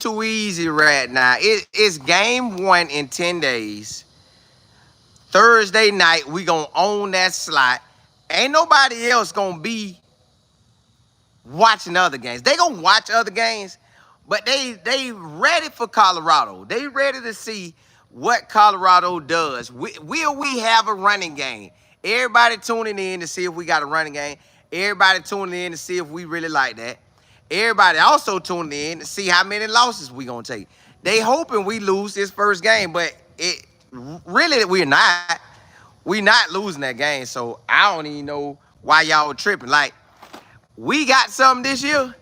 too easy right now. It's game 1 in 10 days. Thursday night, we gonna own that slot. Ain't nobody else gonna be watching other games. They gonna watch other games, but they ready for Colorado. They ready to see what Colorado does. Will we have a running game? Everybody tuning in to see if we got a running game. Everybody tuning in to see if we really like that. Everybody also tuning in to see how many losses we gonna take. They hoping we lose this first game, but it really we're not. We not losing that game, so I don't even know why y'all tripping. Like, we got something this year,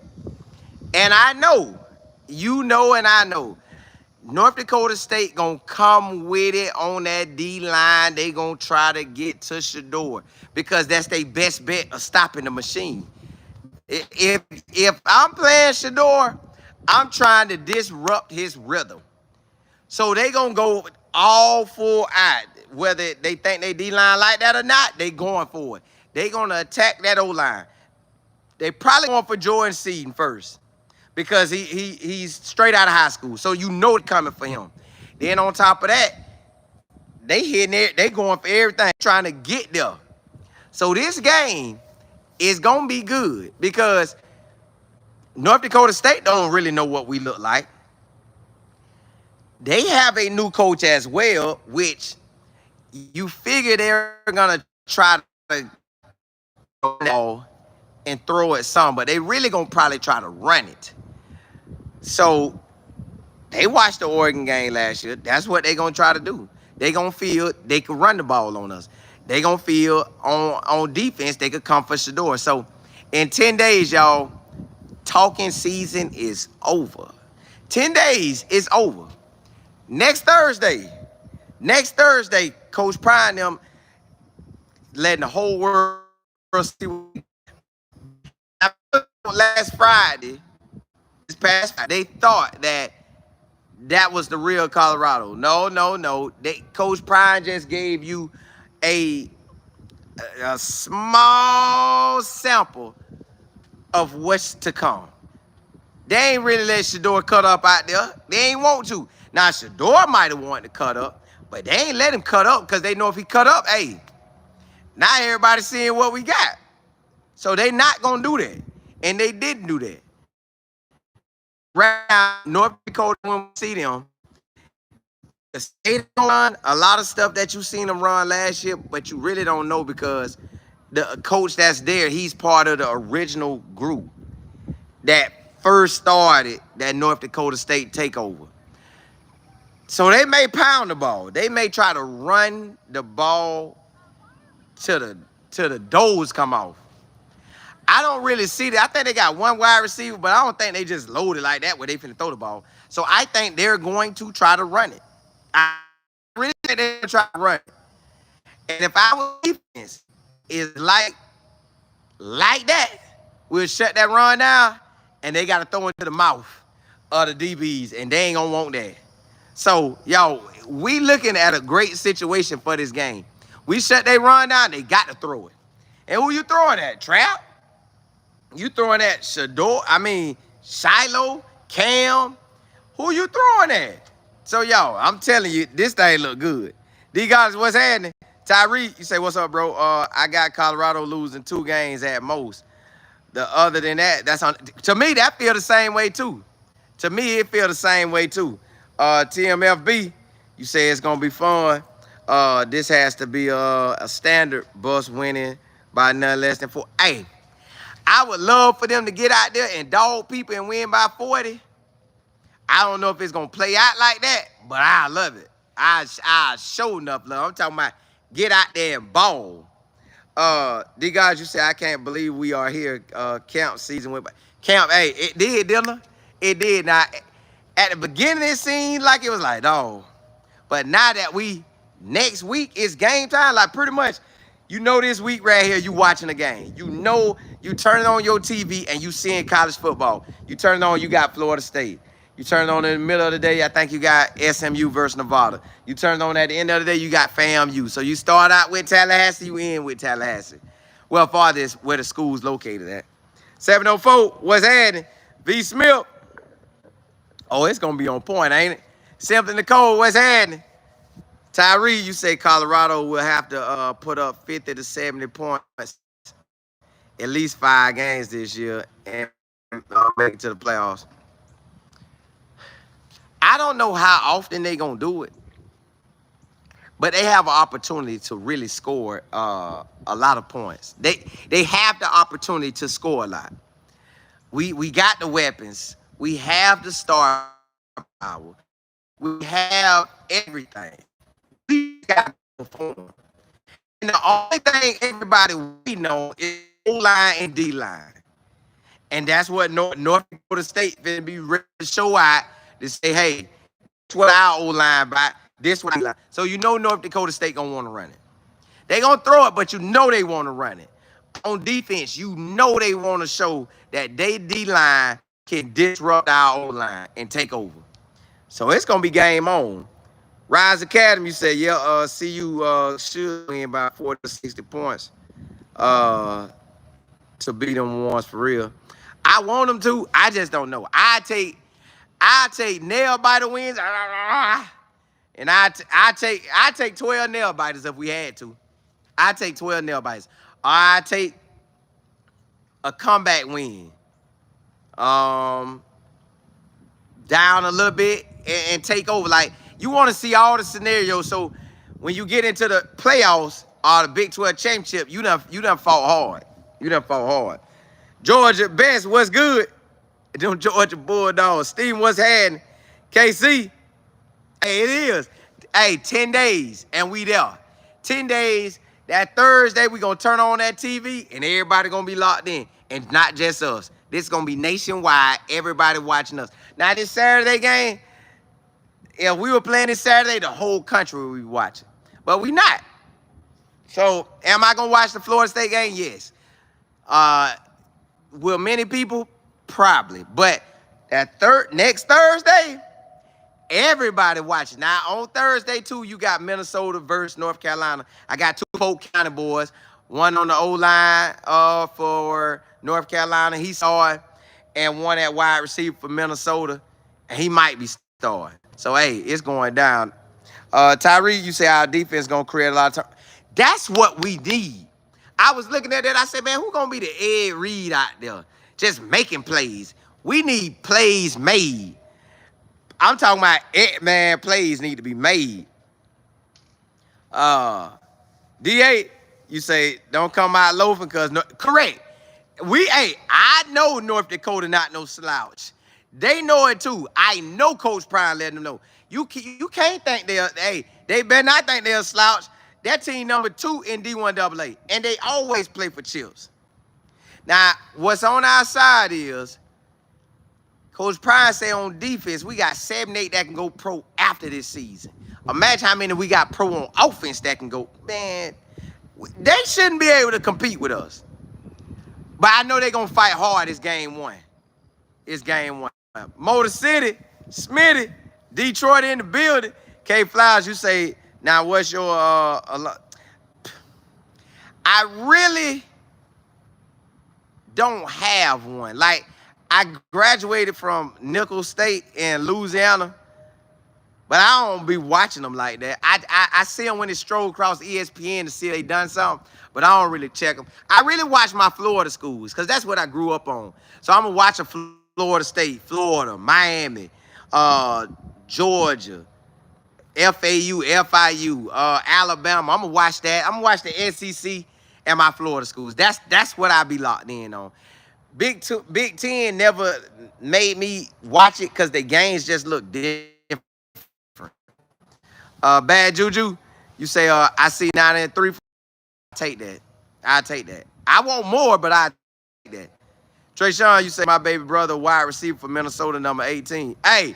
and I know, you know, and I know, North Dakota State gonna come with it on that D line. They gonna try to get to Shador because that's their best bet of stopping the machine. If I'm playing Shador, I'm trying to disrupt his rhythm. So they gonna go all full out. Whether they think they D-line like that or not, they going for it. They gonna attack that O-line. They probably going for Jordan Seaton first because he's straight out of high school. So you know it's coming for him. Then on top of that, they hitting it, they going for everything, trying to get there. So this game is gonna be good because North Dakota State don't really know what we look like. They have a new coach as well, which you figure they're gonna try to and throw it some, but they really gonna probably try to run it. So they watched the Oregon game last year. That's what they gonna try to do. They gonna feel they could run the ball on us. They gonna feel on defense they could come for Shador. So in 10 days, y'all, talking season is over. 10 days is over. Next Thursday, Coach Prime them letting the whole world see. Last Friday, this past Friday, they thought that was the real Colorado. No. Coach Prime just gave you a small sample of what's to come. They ain't really let Shador cut up out there. They ain't want to. Now, Shador might have wanted to cut up, but they ain't let him cut up because they know if he cut up, hey, now everybody's seeing what we got. So they not going to do that. And they didn't do that. Right now, North Dakota, when we see them, the state run a lot of stuff that you seen them run last year, but you really don't know because the coach that's there, he's part of the original group that first started that North Dakota State takeover. So they may pound the ball. They may try to run the ball till the doors come off. I don't really see that. I think they got one wide receiver, but I don't think they just loaded like that where they finna throw the ball. So I think they're going to try to run it. I really think they're going to try to run it. And if our defense is like that, we'll shut that run down, and they got to throw into the mouth of the DBs, and they ain't going to want that. So, y'all, we looking at a great situation for this game. We shut that run down, they got to throw it. And who you throwing at? Trap? You throwing at Shiloh, Cam? Who you throwing at? So, y'all, I'm telling you, this thing look good. These guys, what's happening? Tyree, you say, what's up, bro? I got Colorado losing 2 games at most. Other than that, to me, that feel the same way, too. To me, it feel the same way, too. TMFB, you say it's going to be fun. This has to be a standard bus winning by none less than 4. Hey, I would love for them to get out there and dog people and win by 40. I don't know if it's going to play out like that, but I love it. I show enough love. I'm talking about get out there and ball. These guys, you say, I can't believe we are here. Camp season went by. Camp, hey, it did, didn't it? It did. Now, at the beginning, it seemed like it was like, dog. But now that next week is game time, like pretty much, you know this week right here, you watching the game. You know you turn it on your TV and you seeing college football. You turn it on, you got Florida State. You turn it on in the middle of the day, I think you got SMU versus Nevada. You turn it on at the end of the day, you got FAMU. So you start out with Tallahassee, you end with Tallahassee. Well, far this where the school's located at. 704, what's happening? V. Smith. Oh, it's gonna be on point, ain't it? Simply Nicole, what's happening? Tyree, you say Colorado will have to put up 50 to 70 points at least 5 games this year and make it to the playoffs. I don't know how often they gonna do it, but they have an opportunity to really score a lot of points. They have the opportunity to score a lot. We got the weapons. We have the star power. We have everything. We got to perform. And the only thing everybody we know is O-line and D-line. And that's what North Dakota State finna be ready to show out to say, hey, this what our O-line by, this what our line. So you know North Dakota State gonna want to run it. They gonna throw it, but you know they want to run it. On defense, you know they want to show that they D-line can disrupt our O-line and take over. So it's gonna be game on. Rise Academy said, yeah, see you should win by 40 to 60 points to beat them ones for real. I want them to. I just don't know. I take nail biter wins, and I take 12 nail biters if we had to. I take 12 nail biters. I take a comeback win. Down a little bit and take over. Like, you want to see all the scenarios. So when you get into the playoffs or the Big 12 championship, you done fought hard. You done fought hard. Georgia Best, what's good? Them Georgia Bulldogs. Steve, what's happening? KC, hey, it is. Hey, 10 days and we there. 10 days. That Thursday, we going to turn on that TV and everybody going to be locked in. And not just us. This is going to be nationwide. Everybody watching us. Now, this Saturday game, if we were playing this Saturday, the whole country would be watching. But we not. So, am I going to watch the Florida State game? Yes. Will many people? Probably. But that next Thursday, everybody watching. Now, on Thursday, too, you got Minnesota versus North Carolina. I got 2 Polk County boys. One on the O-line for North Carolina. He saw it. And one at wide receiver for Minnesota. And he might be starting. So, hey, it's going down. Tyree, you say our defense going to create a lot of time. That's what we need. I was looking at that. I said, man, who going to be the Ed Reed out there just making plays? We need plays made. I'm talking about man, plays need to be made. DA, you say, don't come out loafing because, correct. I know North Dakota not no slouch. They know it too. I know Coach Prime letting them know. You can't think they better not think they're a slouch. That team number 2 in D1AA, and they always play for chips. Now, what's on our side is, Coach Prime say on defense, we got 7, 8 that can go pro after this season. Imagine how many we got pro on offense that can go. Man, they shouldn't be able to compete with us. But I know they're going to fight hard. It's game 1. It's game 1. Motor City, Smitty, Detroit in the building. K Flowers, you say, now what's your, I really don't have one. Like, I graduated from Nicholls State in Louisiana, but I don't be watching them like that. I see them when they stroll across ESPN to see if they done something, but I don't really check them. I really watch my Florida schools because that's what I grew up on. So I'm going to watch a Florida State, Florida, Miami, Georgia, FAU, FIU, Alabama. I'm going to watch that. I'm going to watch the SEC and my Florida schools. That's what I be locked in on. Big Ten never made me watch it because the games just look different. Bad Juju, you say, I see 9 and 3. I'll take that. I want more, but I take that. Trayshawn, you say my baby brother, wide receiver for Minnesota, number 18. Hey,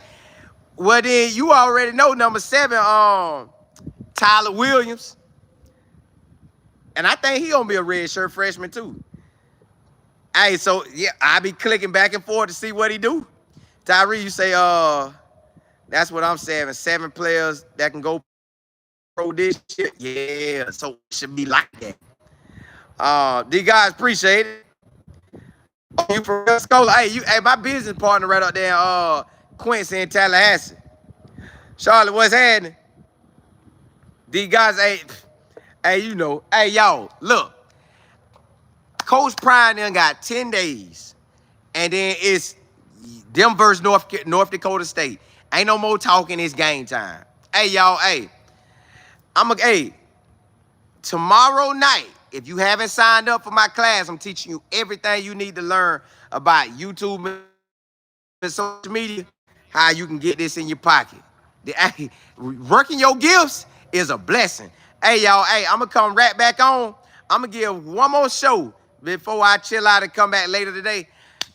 well then you already know number 7, Tyler Williams. And I think he gonna be a redshirt freshman too. Hey, so yeah, I be clicking back and forth to see what he do. Tyree, you say, that's what I'm saying. 7 players that can go pro this year. Yeah, so it should be like that. D guys, appreciate it. Oh, you from West Coast? Hey, my business partner right up there, Quincy in Tallahassee. Charlotte, what's happening? These guys, hey, you know, hey, y'all, look. Coach Prime done got 10 days. And then it's them versus North Dakota State. Ain't no more talking, it's game time. Hey, y'all, hey. Tomorrow night, if you haven't signed up for my class, I'm teaching you everything you need to learn about YouTube and social media, how you can get this in your pocket. Working your gifts is a blessing. Hey, y'all, hey, I'm going to come right back on. I'm going to give one more show before I chill out and come back later today.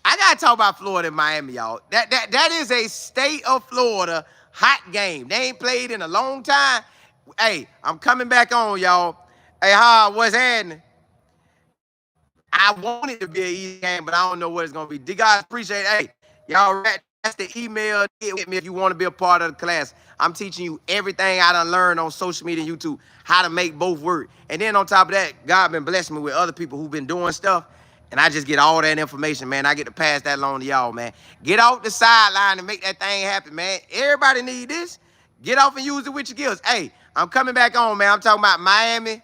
I got to talk about Florida and Miami, y'all. That is a state of Florida hot game. They ain't played in a long time. Hey, I'm coming back on, y'all. Hey, what's happening? I want it to be an easy game, but I don't know what it's going to be. D guys, appreciate it. Hey, y'all, that's the email. Get with me if you want to be a part of the class. I'm teaching you everything I done learned on social media and YouTube, how to make both work. And then on top of that, God been blessing me with other people who've been doing stuff, and I just get all that information, man. I get to pass that along to y'all, man. Get off the sideline and make that thing happen, man. Everybody need this. Get off and use it with your gifts. Hey, I'm coming back on, man. I'm talking about Miami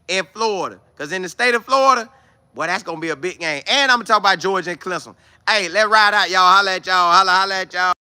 and Florida. Because in the state of Florida, boy, that's going to be a big game. And I'm going to talk about Georgia and Clemson. Hey, let's ride out, y'all. Holla at y'all. Holla at y'all.